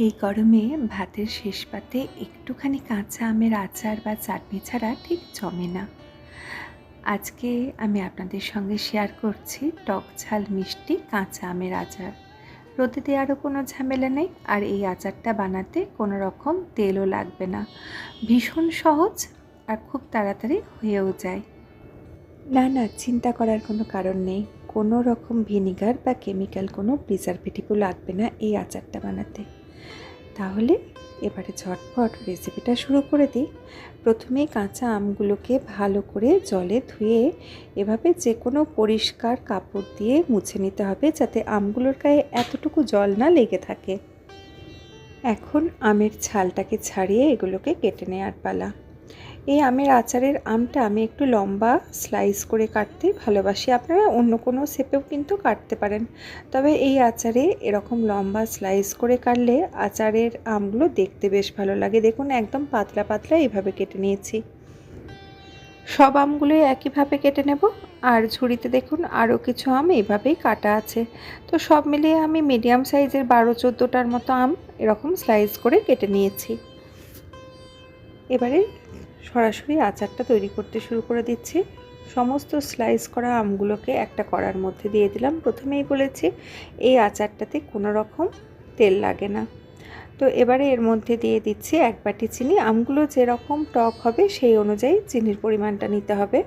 এই গরমে ভাতের শেষ পাতে একটুখানি কাঁচা আমের আচার বা চাটনি ছাড়া ঠিক জমে না। আজকে আমি আপনাদের সঙ্গে শেয়ার করছি টক ঝাল মিষ্টি কাঁচা আমের আচার। রোদে দেওয়ারও কোনো ঝামেলা নেই, আর এই আচারটা বানাতে কোনো রকম তেলও লাগবে না। ভীষণ সহজ আর খুব তাড়াতাড়ি হয়েও যায়। না, চিন্তা করার কোনো কারণ নেই। কোনো রকম ভিনিগার বা কেমিক্যাল কোনো প্রিজারভেটিভও লাগবে না এই আচারটা বানাতে। তাহলে এবারে ঝটপট রেসিপিটা শুরু করে দিই। প্রথমেই কাঁচা আমগুলোকে ভালো করে জলে ধুয়ে এভাবে যে কোনো পরিষ্কার কাপড় দিয়ে মুছে নিতে হবে, যাতে আমগুলোর গায়ে এতটুকু জল না লেগে থাকে। এখন আমের ছালটাকে ছাড়িয়ে এগুলোকে কেটে নেওয়ার পালা। এই আমের আচারের আমটা আমি একটু লম্বা স্লাইস করে কাটতে ভালোবাসি। আপনারা অন্য কোনো শেপেও কিন্তু কাটতে পারেন, তবে এই আচারে এরকম লম্বা স্লাইস করে কাটলে আচারের আমগুলো দেখতে বেশ ভালো লাগে। দেখুন একদম পাতলা পাতলা এইভাবে কেটে নিয়েছি। সব আমগুলোই একইভাবে কেটে নেব। আর ঝুড়িতে দেখুন আরও কিছু আম এইভাবেই কাটা আছে। তো সব মিলিয়ে আমি মিডিয়াম সাইজের 12-14টার মতো আম এরকম স্লাইস করে কেটে নিয়েছি। এবারে সরাসরি আচারটা তৈরি করতে শুরু করে দিচ্ছি। সমস্ত স্লাইস করা আমগুলোকে একটা কড়ার মধ্যে দিয়ে দিলাম। প্রথমেই বলেছি এই আচারটাতে কোনো রকম তেল লাগে না। তো এবারে এর মধ্যে দিয়ে দিচ্ছি 1 বাটি চিনি। আমগুলো যেরকম টক হবে সেই অনুযায়ী চিনির পরিমাণটা নিতে হবে।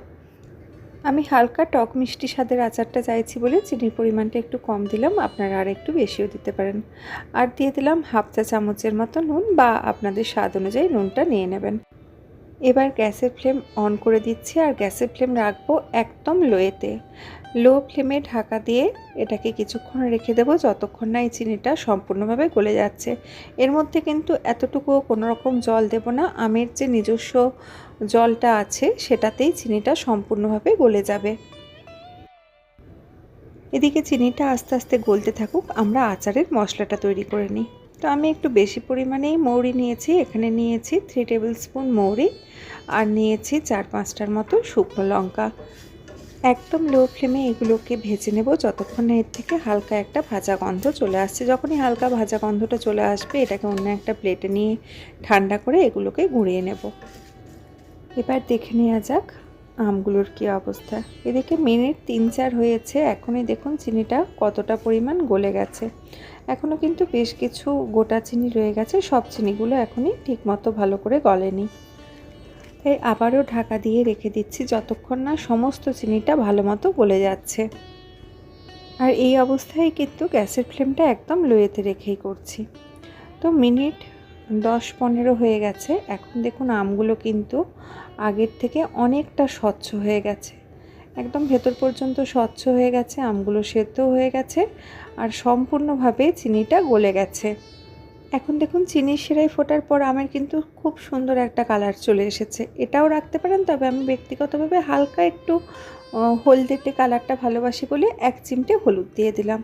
আমি হালকা টক মিষ্টি স্বাদের আচারটা চাইছি বলে চিনির পরিমাণটা একটু কম দিলাম, আপনারা আর একটু বেশিও দিতে পারেন। আর দিয়ে দিলাম হাফ চা চামচের মতো নুন, বা আপনাদের স্বাদ অনুযায়ী নুনটা নিয়ে নেবেন। এবার গ্যাসের ফ্লেম অন করে দিচ্ছি, আর গ্যাসের ফ্লেম রাখবো একদম লোয়েতে। লো ফ্লেমে ঢাকা দিয়ে এটাকে কিছুক্ষণ রেখে দেবো, যতক্ষণ না এই চিনিটা সম্পূর্ণভাবে গলে যাচ্ছে। এর মধ্যে কিন্তু এতটুকুও কোনো রকম জল দেব না। আমের যে নিজস্ব জলটা আছে সেটাতেই চিনিটা সম্পূর্ণভাবে গলে যাবে। এদিকে চিনিটা আস্তে আস্তে গলতে থাকুক, আমরা আচারের মশলাটা তৈরি করে নিই। তো আমি একটু বেশি পরিমাণেই মৌরি নিয়েছি। এখানে নিয়েছি 3 টেবিল স্পুন মৌরি, আর নিয়েছি 4-5টার মতো শুকনো লঙ্কা। একদম লো ফ্লেমে এগুলোকে ভেজে নেব যতক্ষণ না এর থেকে হালকা একটা ভাজা গন্ধ চলে আসছে। যখনই হালকা ভাজা গন্ধটা চলে আসবে এটাকে অন্য একটা প্লেটে নিয়ে ঠান্ডা করে এগুলোকে গুঁড়িয়ে নেব। এবার দেখে নেওয়া যাক আমগুলোর কী অবস্থা। এদিকে মিনিট 3-4 হয়েছে। এখনই দেখুন চিনিটা কতটা পরিমাণ গলে গেছে। এখনও কিন্তু বেশ কিছু গোটা চিনি রয়ে গেছে, সব চিনিগুলো এখনই ঠিকমতো ভালো করে গলেনি। তাই আবারও ঢাকা দিয়ে রেখে দিচ্ছি যতক্ষণ না সমস্ত চিনিটা ভালো মতো গলে যাচ্ছে। আর এই অবস্থায় কিন্তু গ্যাসের ফ্লেমটা একদম লোয়েতে রেখেই করছি। তো মিনিট 10-15 হয়ে গেছে। এখন দেখুন আমগুলো কিন্তু আগের থেকে অনেকটা স্বচ্ছ হয়ে গেছে, একদম ভেতর পর্যন্ত স্বচ্ছ হয়ে গেছে, আমগুলো সেদ্ধ হয়ে গেছে, আর সম্পূর্ণভাবে চিনিটা গলে গেছে। এখন দেখুন চিনির সেরাই ফোটার পর আমের কিন্তু খুব সুন্দর একটা কালার চলে এসেছে। এটাও রাখতে পারেন, তবে আমি ব্যক্তিগতভাবে হালকা একটু হলদেটে কালারটা ভালোবাসি বলে 1 চিমটে হলুদ দিয়ে দিলাম।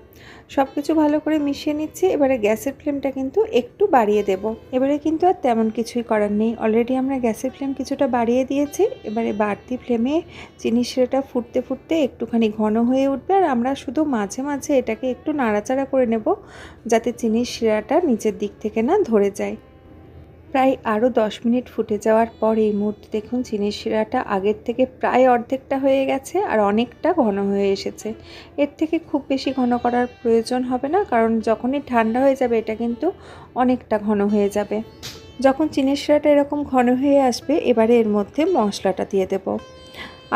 সব কিছু ভালো করে মিশিয়ে নিচ্ছি। এবারে গ্যাসের ফ্লেমটা কিন্তু একটু বাড়িয়ে দেব। এবারে কিন্তু আর তেমন কিছুই করার নেই, অলরেডি আমরা গ্যাসের ফ্লেম কিছুটা বাড়িয়ে দিয়েছি। এবারে বাড়তি ফ্লেমে চিনির শিরাটা ফুটতে ফুটতে একটুখানি ঘন হয়ে উঠবে, আর আমরা শুধু মাঝে মাঝে এটাকে একটু নাড়াচাড়া করে নেব, যাতে চিনির শিরাটা নিচের দিক থেকে না ধরে যায়। প্রায় আরও 10 মিনিট ফুটে যাওয়ার পর এই মুহূর্তে দেখুন চিনির শিরাটা আগের থেকে প্রায় অর্ধেকটা হয়ে গেছে, আর অনেকটা ঘন হয়ে এসেছে। এর থেকে খুব বেশি ঘন করার প্রয়োজন হবে না, কারণ যখনই ঠান্ডা হয়ে যাবে এটা কিন্তু অনেকটা ঘন হয়ে যাবে। যখন চিনির শিরাটা এরকম ঘন হয়ে আসবে, এবারে এর মধ্যে মশলাটা দিয়ে দেব।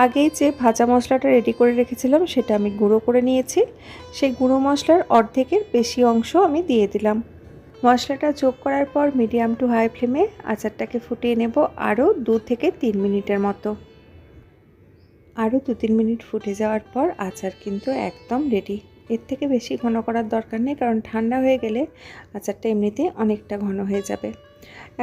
আগেই যে ভাজা মশলাটা রেডি করে রেখেছিলাম সেটা আমি গুঁড়ো করে নিয়েছি। সেই গুঁড়ো মশলার অর্ধেকের বেশি অংশ আমি দিয়ে দিলাম। মশলাটা যোগ করার পর মিডিয়াম টু হাই ফ্লেমে আচারটাকে ফুটিয়ে নেব আরও 2 থেকে 3 মিনিটের মতো। আরও 2-3 মিনিট ফুটে যাওয়ার পর আচার কিন্তু একদম রেডি। এর থেকে বেশি ঘন করার দরকার নেই, কারণ ঠান্ডা হয়ে গেলে আচারটা এমনিতেই অনেকটা ঘন হয়ে যাবে।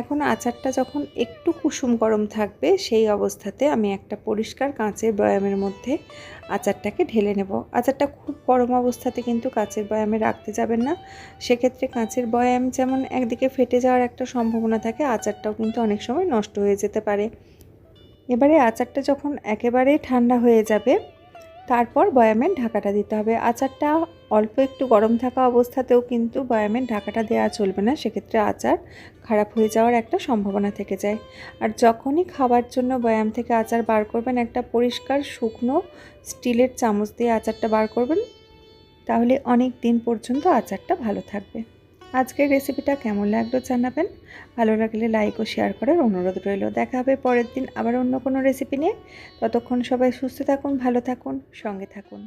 এখন আচারটা যখন একটু কুসুম গরম থাকবে সেই অবস্থাতে আমি একটা পরিষ্কার কাঁচের বয়ামের মধ্যে আচারটাকে ঢেলে নেব। আচারটা খুব গরম অবস্থাতে কিন্তু কাঁচের বয়ামে রাখতে যাবেন না, সেক্ষেত্রে কাঁচের বয়াম যেমন একদিকে ফেটে যাওয়ার একটা সম্ভাবনা থাকে, আচারটাও কিন্তু অনেক সময় নষ্ট হয়ে যেতে পারে। এবারে আচারটা যখন একেবারে ঠান্ডা হয়ে যাবে তারপর বয়ামের ঢাকাটা দিতে হবে। আচারটা অল্প একটু গরম থাকা অবস্থাতেও কিন্তু বয়ামের ঢাকাটা দেওয়া চলবে না, সেক্ষেত্রে আচার খারাপ হয়ে যাওয়ার একটা সম্ভাবনা থেকে যায়। আর যখনই খাবার জন্য বয়াম থেকে আচার বার করবেন, একটা পরিষ্কার শুকনো স্টিলের চামচ দিয়ে আচারটা বার করবেন, তাহলে অনেক দিন পর্যন্ত আচারটা ভালো থাকবে। আজকের রেসিপিটা কেমন লাগলো জানাবেন। ভালো লাগলে লাইক ও শেয়ার করার অনুরোধ রইল। দেখা হবে পরের দিন আবার অন্য কোনো রেসিপি নিয়ে। ততক্ষণ সবাই সুস্থ থাকুন, ভালো থাকুন, সঙ্গে থাকুন।